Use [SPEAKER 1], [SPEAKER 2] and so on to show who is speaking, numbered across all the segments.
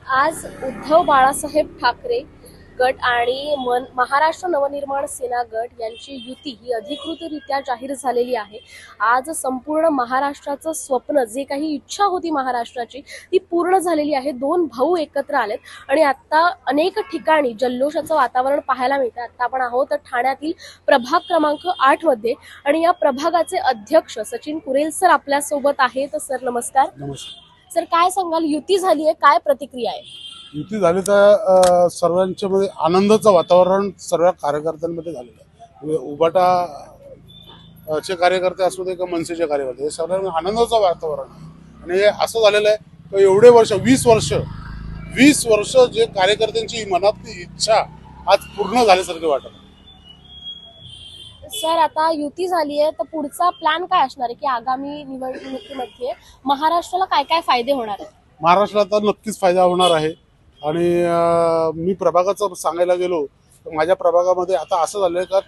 [SPEAKER 1] आज उद्धव बाळासाहेब ठाकरे गट आणि महाराष्ट्र नवनिर्माण सेना गट यांची युती ही अधिकृतरित्या जाहीर झालेली आहे। आज संपूर्ण महाराष्ट्राचं स्वप्न, जे काही इच्छा होती महाराष्ट्राची, ती पूर्ण झालेली आहे। दोन भाऊ एकत्र आलेत आणि आता अनेक ठिकाणी जल्लोषाचं वातावरण पाहायला मिळतं। आता आपण आहोत ठाण्यातील प्रभाग क्रमांक 8 मध्ये आणि या प्रभागाचे अध्यक्ष सचिन कुरेल सर आपल्या सोबत आहेत। सर नमस्कार।
[SPEAKER 2] नमस्कार
[SPEAKER 1] सर काय सांगाल, युती झाली आहे, काय प्रतिक्रिया आहे?
[SPEAKER 2] युती झाली तर सर्वांच्या मध्ये आनंदाचं वातावरण सर्व कार्यकर्त्यांमध्ये झालेलं आहे। उबाटा चे कार्यकर्ते असू दे का मनसेचे कार्यकर्ते, हे सर्वांना आनंदाचं वातावरण आहे। आणि हे असं झालेलं आहे की एवढे वर्ष 20 वर्ष जे कार्यकर्त्यांची मनातली इच्छा आज पूर्ण झाल्यासारखे वाटत।
[SPEAKER 1] सर आता युती झाली आहे तर पुढचा प्लॅन काय असणार आहे की आगामी निवडणुकीमध्ये महाराष्ट्राला काय काय फायदे होणार आहेत?
[SPEAKER 2] महाराष्ट्राला नक्कीच फायदा होणार आहे। आणि मी प्रभागाचं सांगायला गेलो तर माझ्या प्रभागामध्ये आता असं झालंय का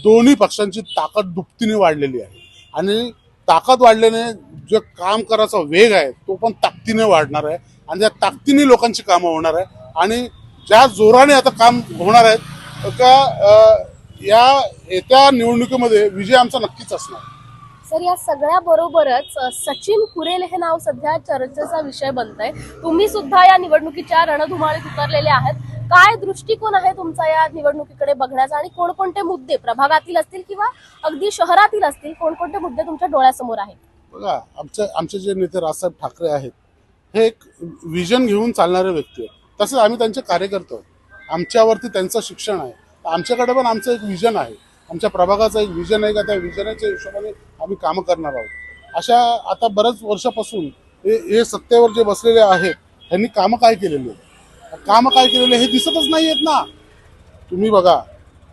[SPEAKER 2] दोन्ही पक्षांची ताकद दुपटीने वाढलेली आहे आणि ताकद वाढल्याने जे काम करायचा वेग आहे तो पण ताकदीने वाढणार आहे आणि त्या ताकदीने लोकांची कामं होणार आहे आणि ज्या जोराने आता काम होणार आहेत का या येत्या निवडणुकीमध्ये विजय आमचा नक्कीच असणार।
[SPEAKER 1] सर या सगळ्या बरोबरच सचिन कुरेल हे नाव सध्या चर्चेचा विषय बनतंय। तुम्ही सुद्धा या निवडणुकीच्या रणधुमाळीत उतरलेले आहात। काय दृष्टिकोन आहे तुमचा या निवडणुकीकडे बघण्याचा आणि कोणकोणते मुद्दे प्रभागातील असतील किंवा अगदी शहरातील असतील, कोणकोणते मुद्दे तुमच्या डोळ्यासमोर आहेत?
[SPEAKER 2] बघा, आमचे जे नेते राजसाहेब ठाकरे आहेत हे एक विजन घेऊन चालणारे व्यक्ती आहेत। तसंच आम्ही त्यांचे कार्यकर्ते आहोत। आमच्यावरती त्यांचं शिक्षण आहे, आमच्याकडे पण आमचं एक विजन आहे, आमच्या प्रभागाचं एक विजन आहे का त्या विजनाच्या हिशोबाने आम्ही कामं करणार आहोत। अशा आता बऱ्याच वर्षापासून हे सत्तेवर जे बसलेले आहेत त्यांनी कामं काय केलेली आहेत, कामं काय केलेले हे दिसतच नाही आहेत ना। तुम्ही बघा,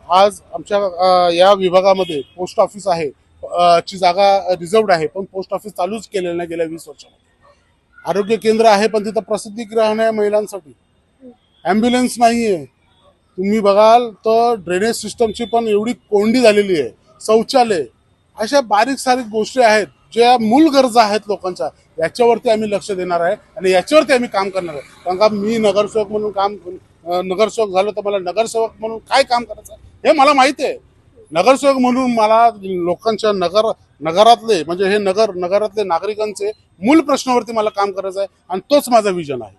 [SPEAKER 2] आज आमच्या या विभागामध्ये पोस्ट ऑफिस आहे ची जागा रिझर्वड आहे, पण पोस्ट ऑफिस चालूच केलेलं नाही गेल्या 20 वर्षामध्ये। आरोग्य केंद्र आहे पण तिथं प्रसिद्धीगृह नाही महिलांसाठी, ॲम्ब्युलन्स नाहीये। तुम्ही बघाल तर ड्रेनेज सिस्टमची पण एवढी कोंडी झालेली आहे, शौचालय, अशा बारीक सारीक गोष्टी आहेत ज्या मूल गरजा आहेत लोकांच्या, याच्यावरती आम्ही लक्ष देणार आहे आणि याच्यावरती आम्ही काम करणार आहे। कारण का मी नगरसेवक म्हणून नगरसेवक झालो तर मला नगरसेवक म्हणून काय काम करायचं हे मला माहिती आहे। नगरसेवक म्हणून मला लोकांच्या नगरातले म्हणजे हे नगरातले नागरिकांचे मूल प्रश्नावरती मला काम करायचं आहे आणि तोच माझा विजन आहे।